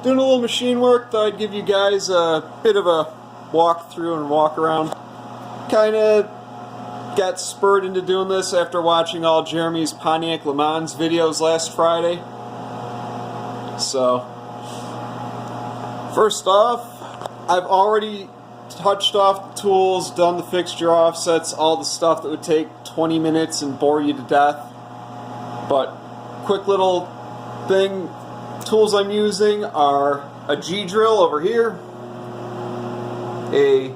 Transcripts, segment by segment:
doing a little machine work. Thought I'd give you guys a bit of a walk through and walk around. Kind of got spurred into doing this after watching all Jeremy's Pontiac Le Mans videos last Friday. So, first off, I've already touched off the tools, done the fixture offsets, all the stuff that would take 20 minutes and bore you to death. But, quick little thing, tools I'm using are a G-drill over here, a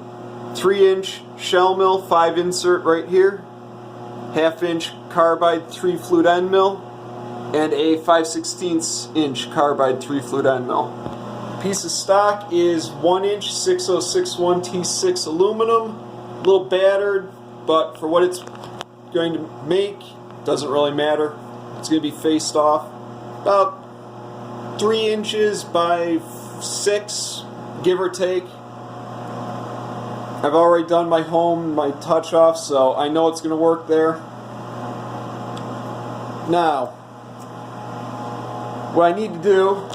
3-inch shell mill 5 insert right here, 1/2-inch carbide 3 flute end mill, and a 5/16 inch carbide 3 flute end mill. Piece of stock is 1-inch 6061 T6 aluminum, a little battered, but for what it's going to make, doesn't really matter. It's going to be faced off about 3 inches by 6, give or take. I've already done my touch off, so I know it's going to work there. Now, what I need to do,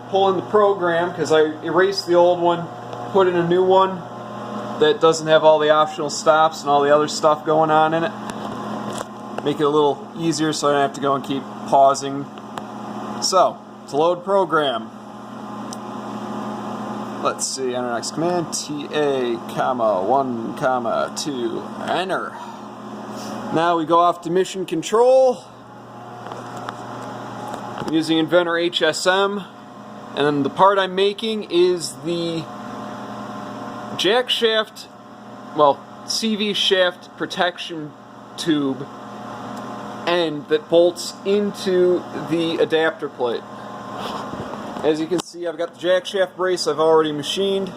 pull in the program, because I erased the old one, put in a new one that doesn't have all the optional stops and all the other stuff going on in it. Make it a little easier so I don't have to go and keep pausing. So, to load program. Let's see, enter next command, TA, 1, 2, enter. Now we go off to mission control. I'm using Inventor HSM, and then the part I'm making is the jackshaft, well, CV shaft protection tube end that bolts into the adapter plate. As you can see, I've got the jackshaft brace I've already machined.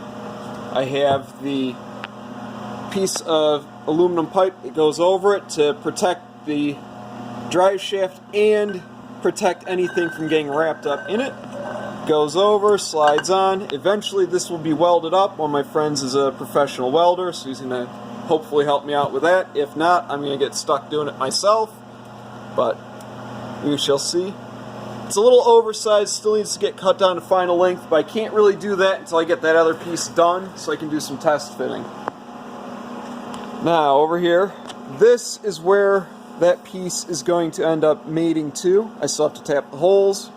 I have the piece of aluminum pipe that goes over it to protect the drive shaft and protect anything from getting wrapped up in it. Goes over, slides on. Eventually this will be welded up. One of my friends is a professional welder, so he's going to hopefully help me out with that. If not, I'm going to get stuck doing it myself, but we shall see. It's a little oversized, still needs to get cut down to final length, but I can't really do that until I get that other piece done so I can do some test fitting. Now, over here, this is where that piece is going to end up mating to. I still have to tap the holes,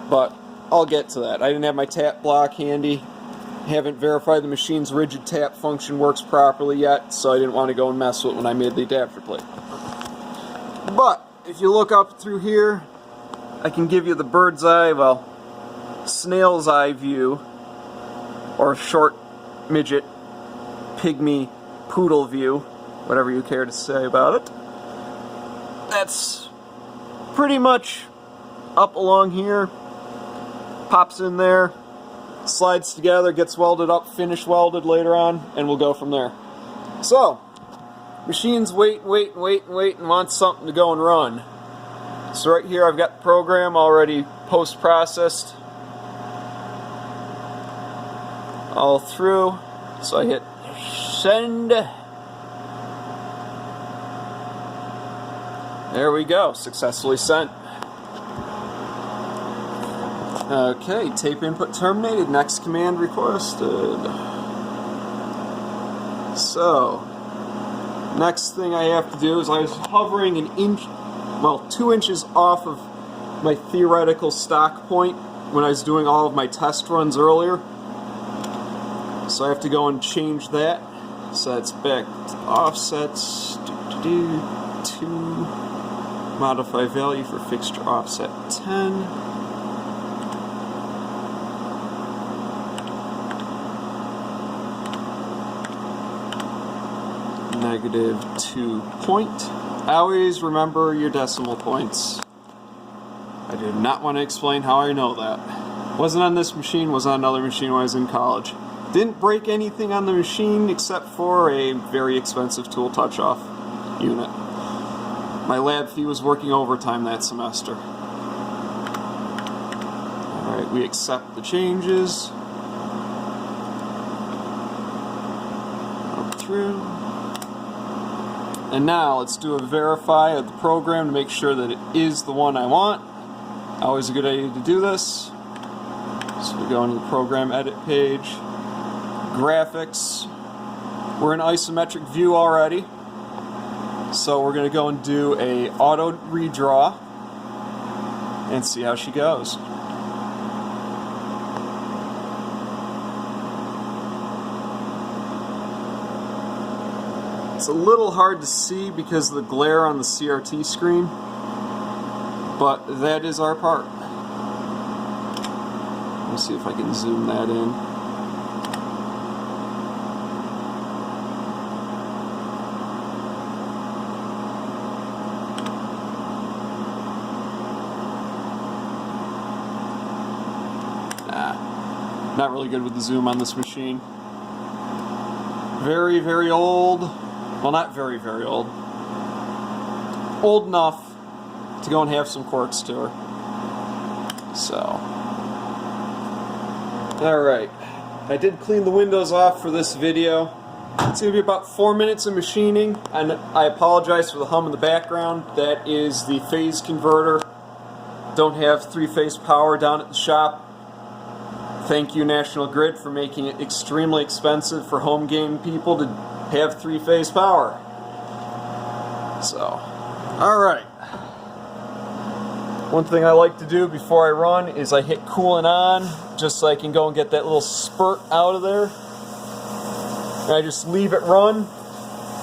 but I'll get to that. I didn't have my tap block handy. Haven't verified the machine's rigid tap function works properly yet, so I didn't want to go and mess with it when I made the adapter plate. But, if you look up through here, I can give you the bird's eye, well, snail's eye view, or short midget, pygmy, poodle view, whatever you care to say about it. That's pretty much up along here, pops in there, slides together, gets welded up, finish welded later on, and we'll go from there. So, machine's wait and wants something to go and run. So right here I've got the program already post-processed all through. So I hit send. There we go, successfully sent. Okay, tape input terminated, next command requested. So, next thing I have to do is I was hovering 2 inches off of my theoretical stock point when I was doing all of my test runs earlier. So I have to go and change that. So that's back to offsets, to modify value for fixture offset 10. -2 point. Always remember your decimal points. I do not want to explain how I know that. Wasn't on this machine, was on another machine when I was in college. Didn't break anything on the machine except for a very expensive tool touch-off unit. My lab fee was working overtime that semester. Alright, we accept the changes. Up through. And now let's do a verify of the program to make sure that it is the one I want. Always a good idea to do this. So we go into the program edit page, graphics. We're in isometric view already. So we're going to go and do a auto redraw and see how she goes. It's a little hard to see because of the glare on the CRT screen, but that is our part. Let's see if I can zoom that in. Not really good with the zoom on this machine. Very, very old. Well, not very, very old. Old enough to go and have some quirks to her. So. Alright. I did clean the windows off for this video. It's going to be about 4 minutes of machining. And I apologize for the hum in the background. That is the phase converter. Don't have 3-phase power down at the shop. Thank you, National Grid, for making it extremely expensive for home game people to have 3-phase power. So, alright. One thing I like to do before I run is I hit coolant on, just so I can go and get that little spurt out of there. And I just leave it run.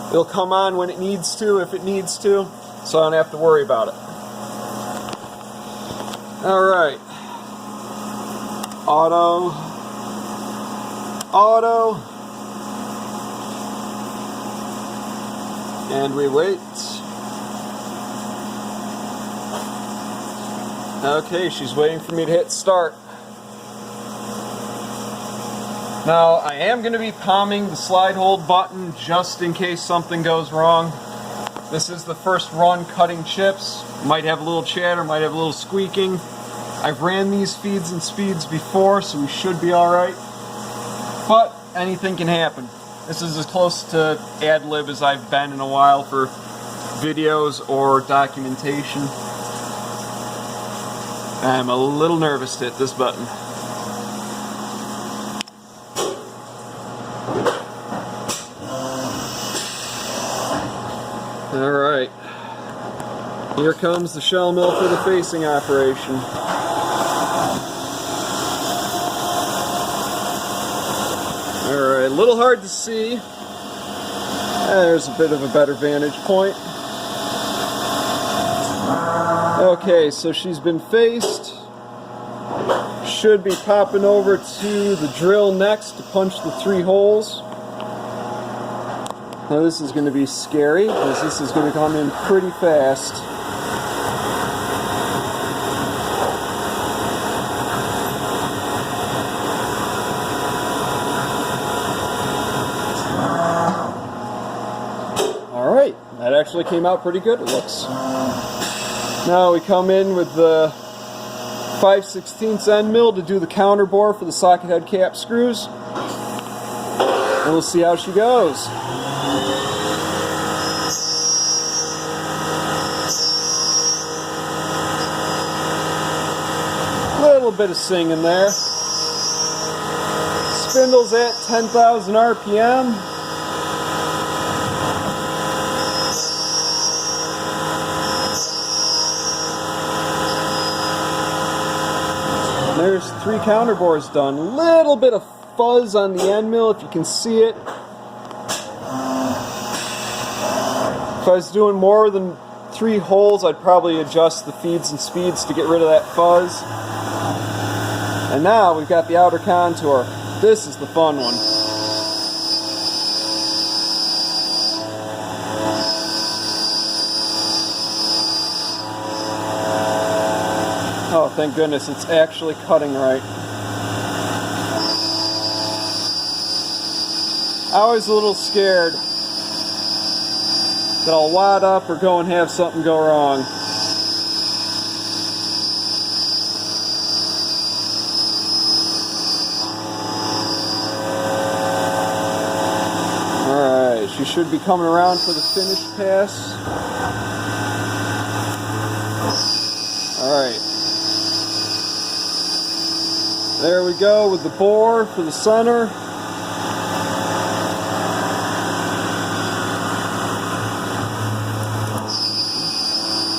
It'll come on when it needs to, if it needs to, so I don't have to worry about it. Alright. Auto, and we wait. Okay, she's waiting for me to hit start. Now, I am going to be palming the slide hold button just in case something goes wrong. This is the first run cutting chips. Might have a little chatter, might have a little squeaking. I've ran these feeds and speeds before, so we should be alright. But anything can happen. This is as close to ad-lib as I've been in a while for videos or documentation. I'm a little nervous to hit this button. Alright. Here comes the shell mill for the facing operation. Alright, a little hard to see. There's a bit of a better vantage point. Okay, so she's been faced. Should be popping over to the drill next to punch the 3 holes. Now this is going to be scary because this is going to come in pretty fast. Alright, that actually came out pretty good, it looks. Now we come in with the 5/16 end mill to do the counter bore for the socket head cap screws. And we'll see how she goes. Little bit of singing there. Spindles at 10,000 RPM. There's 3 counter bores done. Little bit of fuzz on the end mill if you can see it. If I was doing more than 3 holes, I'd probably adjust the feeds and speeds to get rid of that fuzz. And now we've got the outer contour. This is the fun one. Oh, thank goodness, it's actually cutting right. I was a little scared that I'll wad up or go and have something go wrong. Alright, she should be coming around for the finish pass. Alright. There we go with the bore for the center.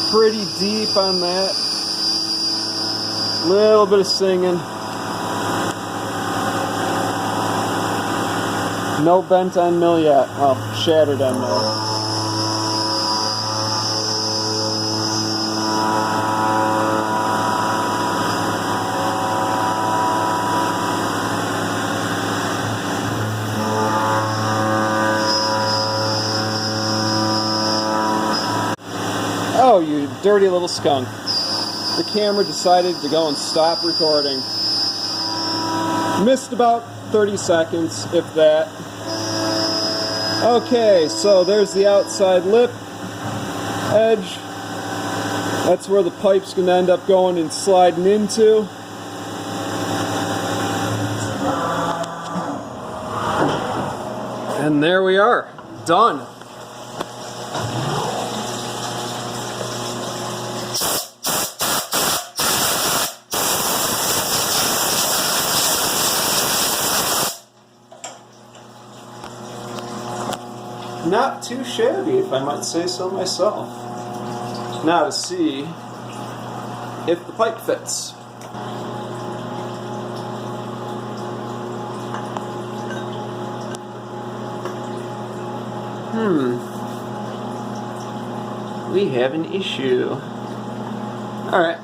Pretty deep on that. Little bit of singing. No bent end mill yet. Well, shattered end mill. Oh, you dirty little skunk. The camera decided to go and stop recording. Missed about 30 seconds, if that. Okay, so there's the outside lip edge. That's where the pipe's going to end up going and sliding into. And there we are. Done. Not too shabby, if I might say so myself. Now to see if the pipe fits. We have an issue. Alright.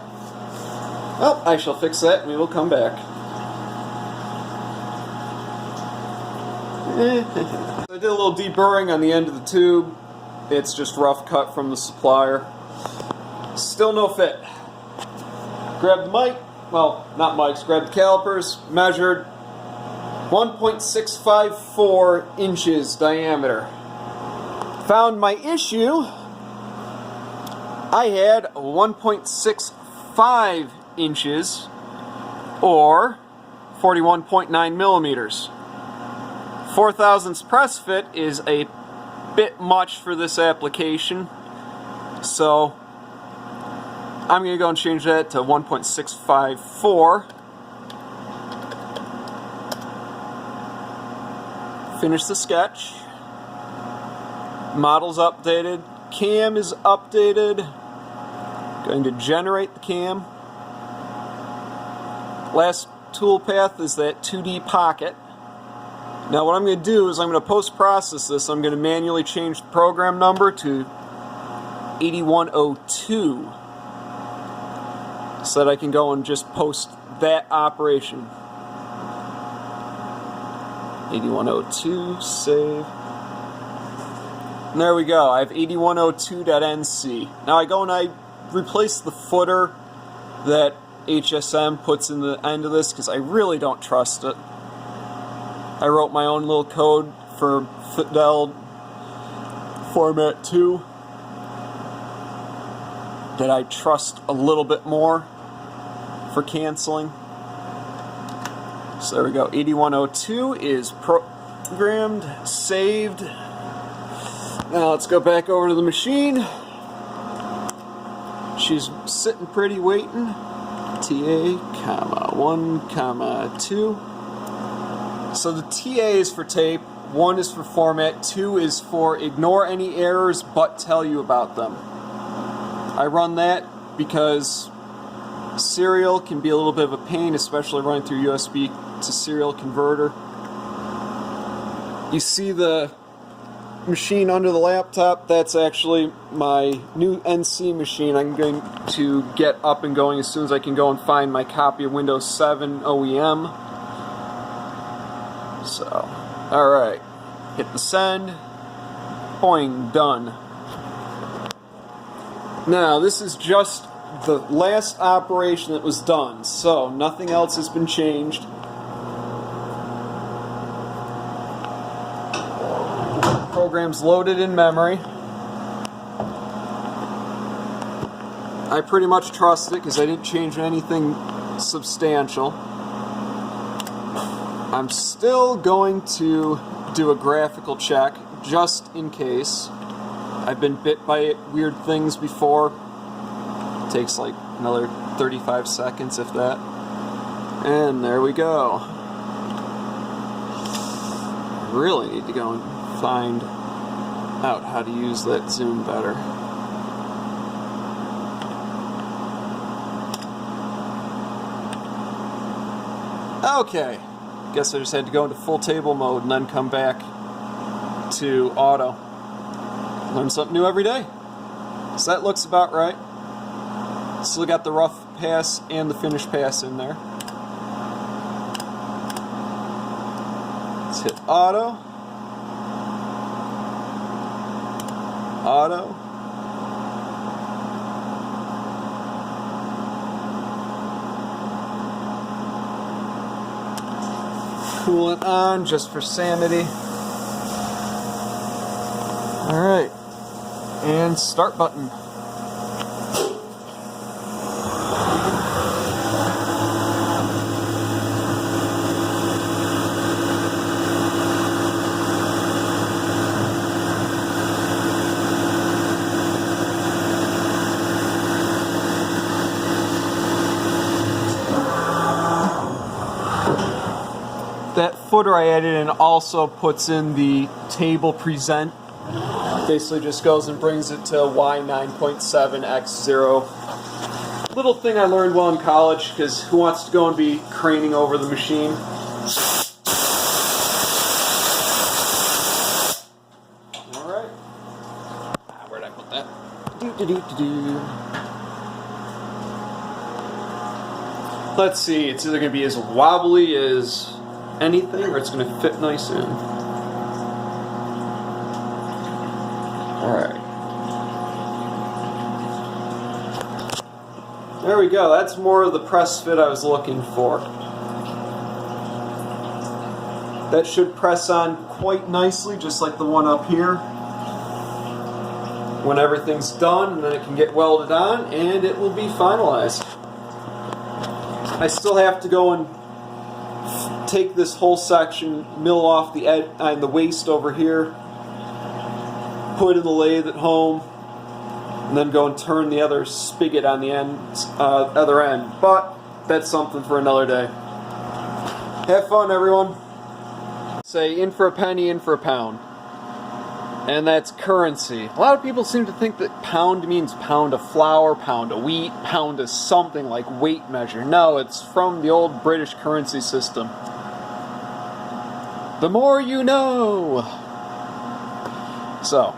Well, I shall fix that and we will come back. I did a little deburring on the end of the tube. It's just rough cut from the supplier. Still no fit. Grabbed the mic, well, not mics, grabbed the calipers, measured 1.654 inches diameter. Found my issue. I had 1.65 inches or 41.9 millimeters. 4 thousandths press fit is a bit much for this application, so I'm going to go and change that to 1.654. Finish the sketch. Model's updated. Cam is updated. Going to generate the cam. Last toolpath is that 2D pocket. Now what I'm going to do is I'm going to post-process this. I'm going to manually change the program number to 8102 so that I can go and just post that operation. 8102, save. And there we go. I have 8102.nc. Now I go and I replace the footer that HSM puts in the end of this because I really don't trust it. I wrote my own little code for Fidel Format 2 that I trust a little bit more for canceling. So there we go. 8102 is programmed, saved. Now let's go back over to the machine. She's sitting pretty waiting. TA, 1, 2. So the TA is for tape, 1 is for format, 2 is for ignore any errors but tell you about them. I run that because serial can be a little bit of a pain, especially running through USB to serial converter. You see the machine under the laptop, that's actually my new NC machine. I'm going to get up and going as soon as I can go and find my copy of Windows 7 OEM. So, alright, hit the send, boing, done. Now, this is just the last operation that was done, so nothing else has been changed. Program's loaded in memory. I pretty much trust it because I didn't change anything substantial. I'm still going to do a graphical check just in case. I've been bit by weird things before. It takes like another 35 seconds if that. And there we go. I really need to go and find out how to use that zoom better. Okay, guess I just had to go into full table mode and then come back to auto. Learn something new every day. So that looks about right. Still got the rough pass and the finish pass in there. Let's hit auto. Auto. Coolant on just for sanity. Alright. And start button. That footer I added in also puts in the table present. Basically just goes and brings it to Y9.7X0. Little thing I learned while in college, because who wants to go and be craning over the machine? Alright. Where'd I put that? Let's see, it's either going to be as wobbly as anything, or it's going to fit nice in. Alright. There we go, that's more of the press fit I was looking for. That should press on quite nicely, just like the one up here. When everything's done, then it can get welded on, and it will be finalized. I still have to go and take this whole section, mill off the edge and the waste over here, put it in the lathe at home, and then go and turn the other spigot on the other end. But that's something for another day. Have fun, everyone. Say in for a penny, in for a pound. And that's currency. A lot of people seem to think that pound means pound of flour, pound of wheat, pound of something like weight measure. No, it's from the old British currency system. The more you know. So,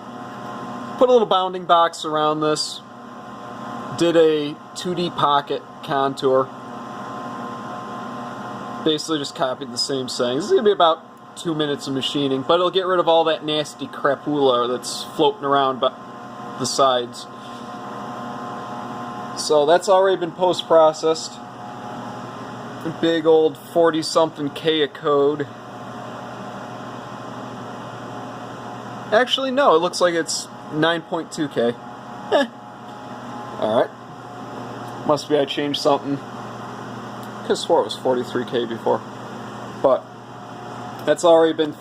put a little bounding box around this. Did a 2D pocket contour. Basically just copied the same thing. This is going to be about 2 minutes of machining, but it'll get rid of all that nasty crapula that's floating around the sides. So that's already been post-processed. A big old 40-something K of code. Actually, no, it looks like it's 9.2K. Alright. Must be I changed something. I could have swore it was 43K before. But that's already been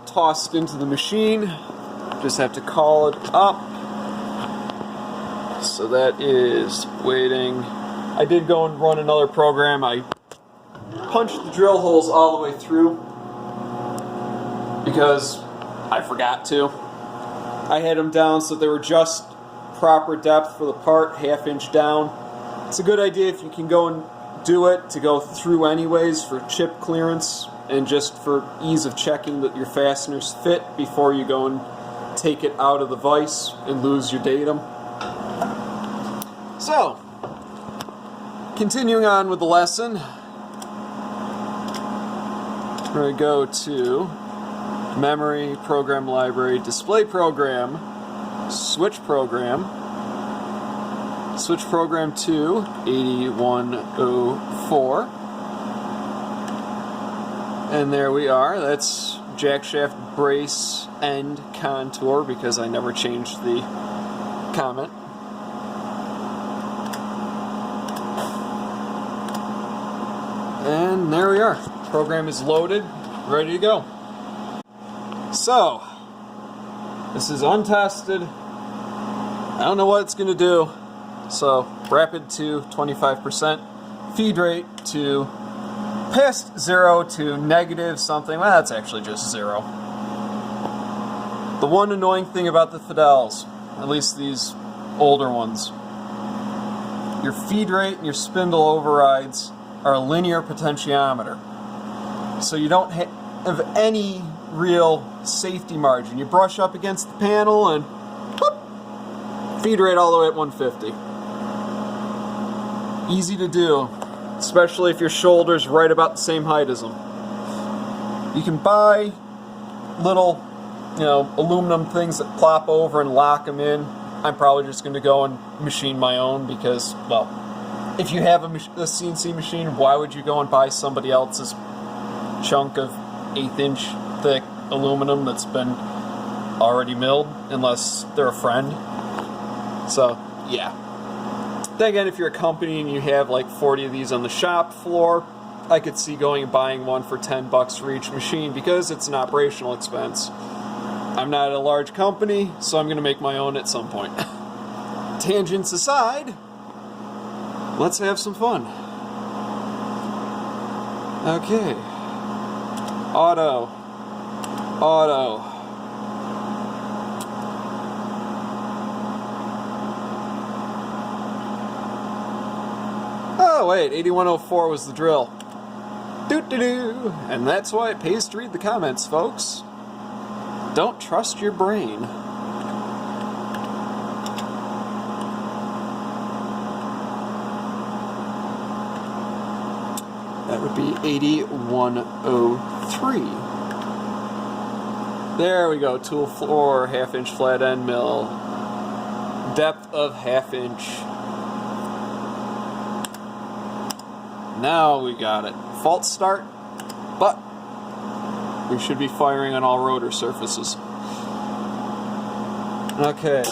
tossed into the machine. Just have to call it up. So that is waiting. I did go and run another program. I punched the drill holes all the way through because I forgot to. I had them down so they were just proper depth for the part, 1/2 inch down. It's a good idea if you can go and do it to go through anyways for chip clearance and just for ease of checking that your fasteners fit before you go and take it out of the vise and lose your datum. So, continuing on with the lesson, we're going to go to memory, program library, display program, switch program to 8104. And there we are. That's jackshaft brace end contour because I never changed the comment. And there we are. Program is loaded, ready to go. So, this is untested. I don't know what it's going to do. So, rapid to 25%, feed rate to past 0 to negative something, well, that's actually just 0. The one annoying thing about the Fidels, at least these older ones, your feed rate and your spindle overrides are a linear potentiometer. So you don't have any real safety margin. You brush up against the panel and whoop, feed rate all the way at 150. Easy to do, especially if your shoulder's right about the same height as them. You can buy little, aluminum things that plop over and lock them in. I'm probably just going to go and machine my own because, well, if you have a CNC machine, why would you go and buy somebody else's chunk of 1/8 inch thick aluminum that's been already milled, unless they're a friend? So, yeah. Then again, if you're a company and you have like 40 of these on the shop floor, I could see going and buying one for $10 for each machine because it's an operational expense. I'm not a large company, so I'm going to make my own at some point. Tangents aside, let's have some fun. Okay. Auto. Oh wait, 8104 was the drill. Doo-doo-doo. And that's why it pays to read the comments, folks. Don't trust your brain. That would be 8103. There we go. Tool floor, 1/2 inch flat end mill. Depth of 1/2 inch. Now we got it. False start, but we should be firing on all rotor surfaces. Okay.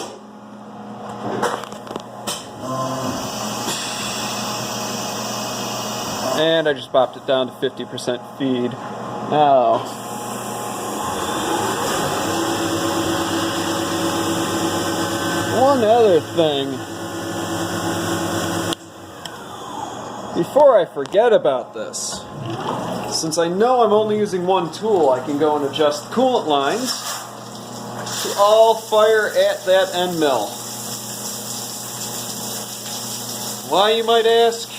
And I just bopped it down to 50% feed. Now, one other thing. Before I forget about this, since I know I'm only using one tool, I can go and adjust coolant lines to all fire at that end mill. Why, you might ask?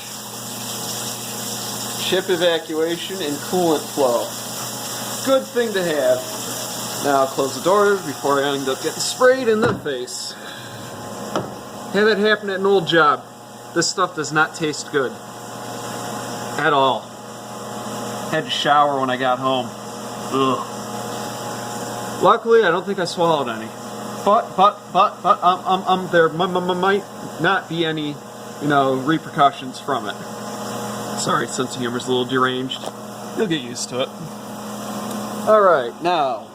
Chip evacuation and coolant flow. Good thing to have. Now I'll close the door before I end up getting sprayed in the face. Had that happen at an old job. This stuff does not taste good. At all. Had to shower when I got home. Ugh. Luckily, I don't think I swallowed any. But, there might not be any, repercussions from it. Sorry, sense of humor's a little deranged. You'll get used to it. Alright, now,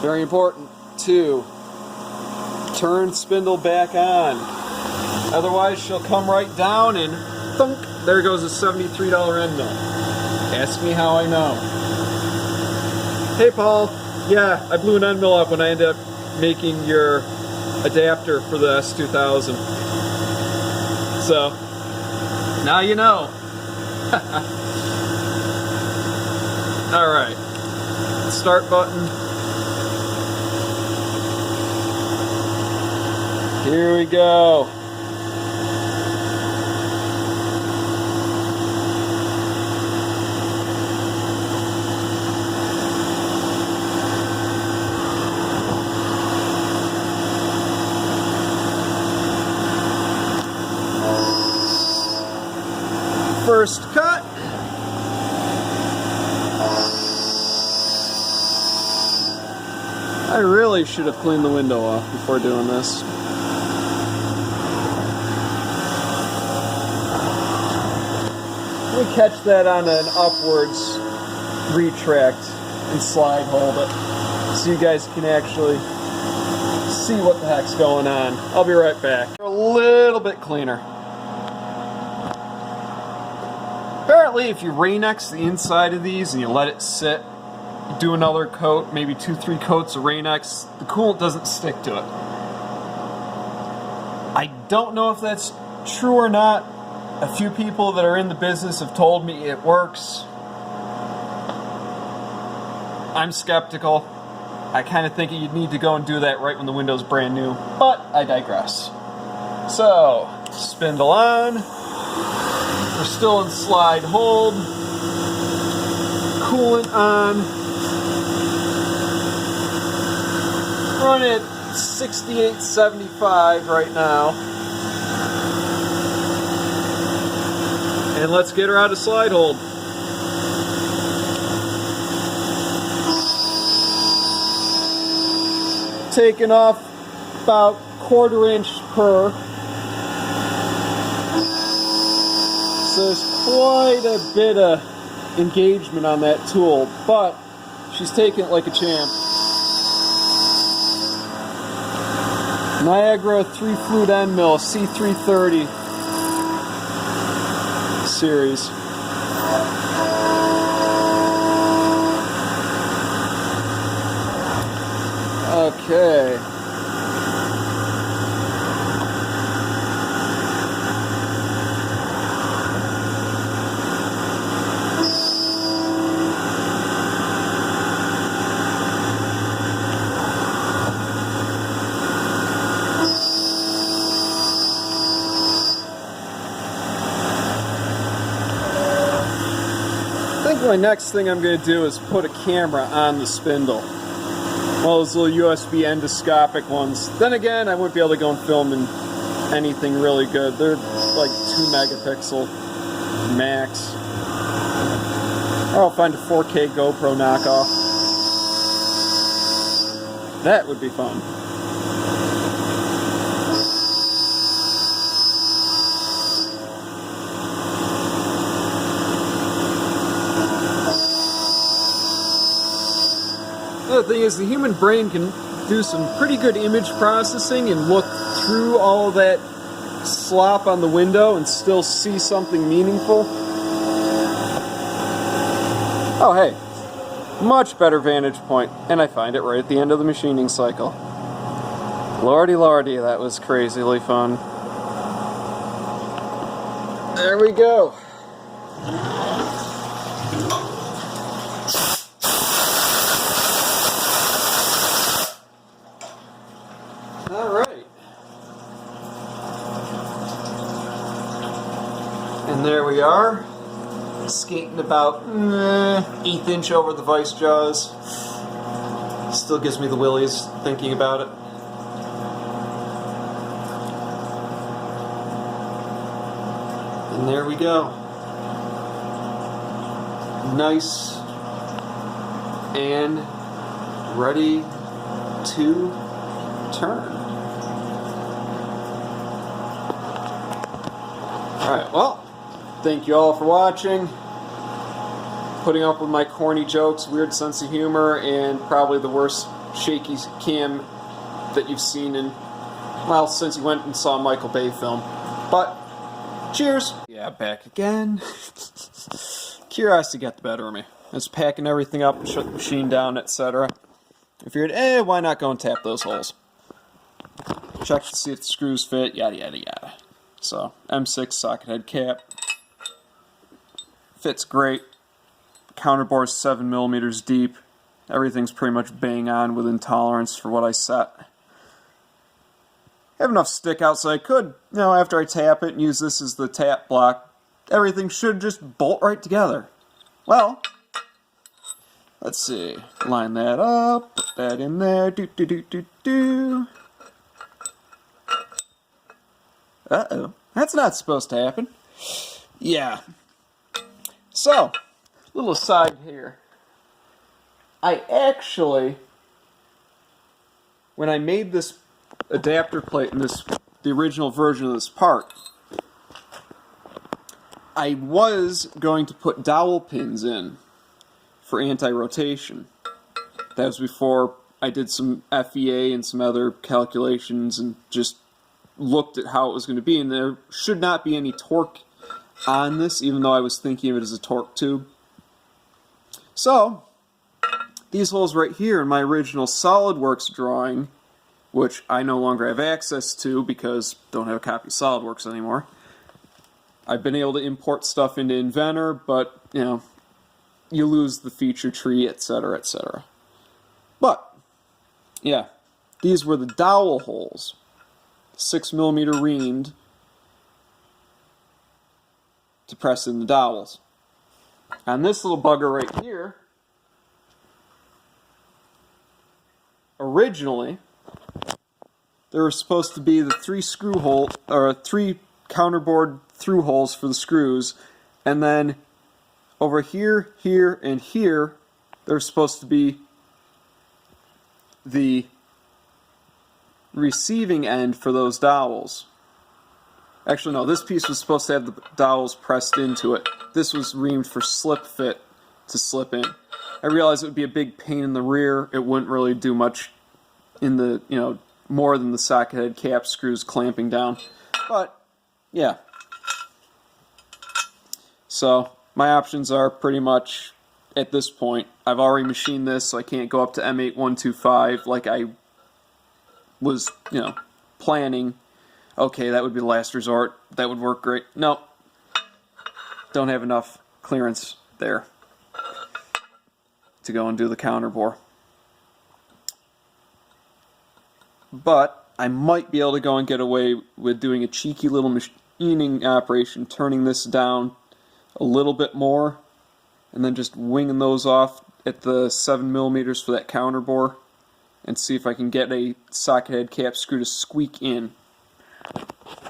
very important to turn spindle back on. Otherwise, she'll come right down and thunk, there goes a $73 end mill. Ask me how I know. Hey Paul, yeah, I blew an end mill up when I ended up making your adapter for the S2000. So, now you know. Alright, start button. Here we go. First cut. I really should have cleaned the window off before doing this. We catch that on an upwards retract and slide hold it so you guys can actually see what the heck's going on. I'll be right back. A little bit cleaner. Apparently, if you Rain-X the inside of these and you let it sit, do another coat, maybe 2-3 coats of Rain-X, the coolant doesn't stick to it. I don't know if that's true or not, A few people that are in the business have told me it works. I'm skeptical. I kind of think you'd need to go and do that right when the window's brand new, but I digress. So, spindle on. We're still in slide hold. Coolant on. Run it 68.75 right now. And let's get her out of slide hold. Taking off about 1/4 inch per. So there's quite a bit of engagement on that tool, but she's taking it like a champ. Niagara 3 flute end mill, C330 series. Okay. I think my next thing I'm going to do is put a camera on the spindle. Well, those little USB endoscopic ones. Then again, I wouldn't be able to go and film in anything really good. They're like 2 megapixel max. Or I'll find a 4K GoPro knockoff. That would be fun. The thing is, the human brain can do some pretty good image processing and look through all of that slop on the window and still see something meaningful. Oh, hey, much better vantage point, and I find it right at the end of the machining cycle. Lordy, lordy, that was crazily fun. There we go. Alright. And there we are. Skating about 1/8 inch over the vice jaws. Still gives me the willies thinking about it. And there we go. Nice and ready to turn. Alright, well, thank you all for watching. Putting up with my corny jokes, weird sense of humor, and probably the worst shaky cam that you've seen in, well, since you went and saw a Michael Bay film. But, cheers! Yeah, back again. Curiosity got the better of me. I was packing everything up, shut the machine down, etc. I figured, why not go and tap those holes? Check to see if the screws fit, yada yada yada. So, M6 socket head cap. Fits great. Counterbore's 7mm deep. Everything's pretty much bang on within tolerance for what I set. I have enough stick out so I could, after I tap it and use this as the tap block, everything should just bolt right together. Well, let's see. Line that up, put that in there, do. Uh-oh, that's not supposed to happen. Yeah. So, little aside here. I actually, when I made this adapter plate in the original version of this part, I was going to put dowel pins in for anti-rotation. That was before I did some FEA and some other calculations and just looked at how it was going to be, and there should not be any torque on this, even though I was thinking of it as a torque tube. So, these holes right here in my original SolidWorks drawing, which I no longer have access to because I don't have a copy of SolidWorks anymore, I've been able to import stuff into Inventor, but, you know, you lose the feature tree, etc., etc. But, yeah, these were the dowel holes, 6mm reamed, to press in the dowels. On this little bugger right here, originally, there were supposed to be the 3 screw hole, or 3 counterbore through holes for the screws, and then over here, here, and here, there's supposed to be the receiving end for those dowels. Actually, no, this piece was supposed to have the dowels pressed into it. This was reamed for slip fit to slip in. I realized it would be a big pain in the rear. It wouldn't really do much in the, you know, more than the socket head cap screws clamping down. But, yeah. So, my options are pretty much, at this point, I've already machined this, so I can't go up to M8125 like I was, you know, planning. Okay, that would be the last resort. That would work great. No. Don't have enough clearance there to go and do the counterbore. But I might be able to go and get away with doing a cheeky little machining operation, turning this down a little bit more, and then just winging those off at the 7mm for that counterbore, and see if I can get a socket head cap screw to squeak in.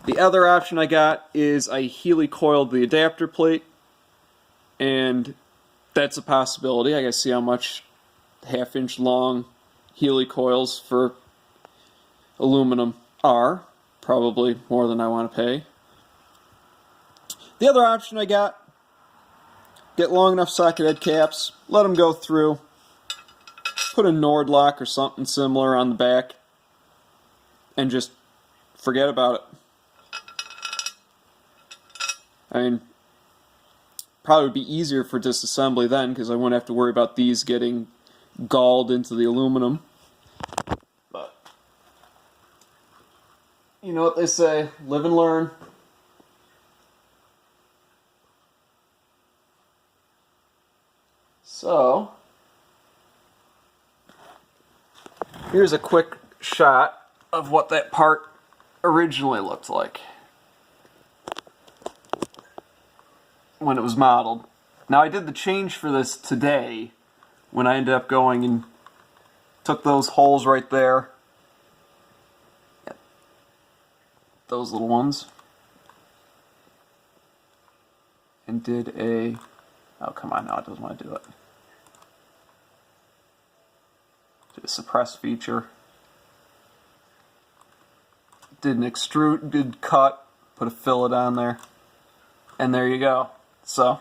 The other option I got is I helicoiled the adapter plate, and that's a possibility. I gotta see how much 1/2-inch long helicoils for aluminum are. Probably more than I want to pay. The other option I got, get long enough socket head caps, let them go through, put a Nord lock or something similar on the back, and just forget about it. I mean, probably would be easier for disassembly then, because I wouldn't have to worry about these getting galled into the aluminum. But, you know what they say, live and learn. So, here's a quick shot of what that part originally looked like when it was modeled. Now, I did the change for this today when I ended up going and took those holes right there, those little ones, and did a, oh come on, no, it doesn't want to do it. Did a suppress feature. Did an extruded cut, put a fillet on there, and there you go. So,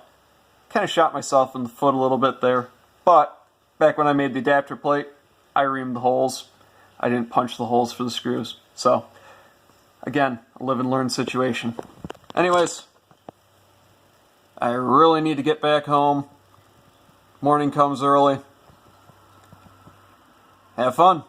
kind of shot myself in the foot a little bit there, but back when I made the adapter plate, I reamed the holes. I didn't punch the holes for the screws. So, again, a live and learn situation. Anyways, I really need to get back home. Morning comes early. Have fun.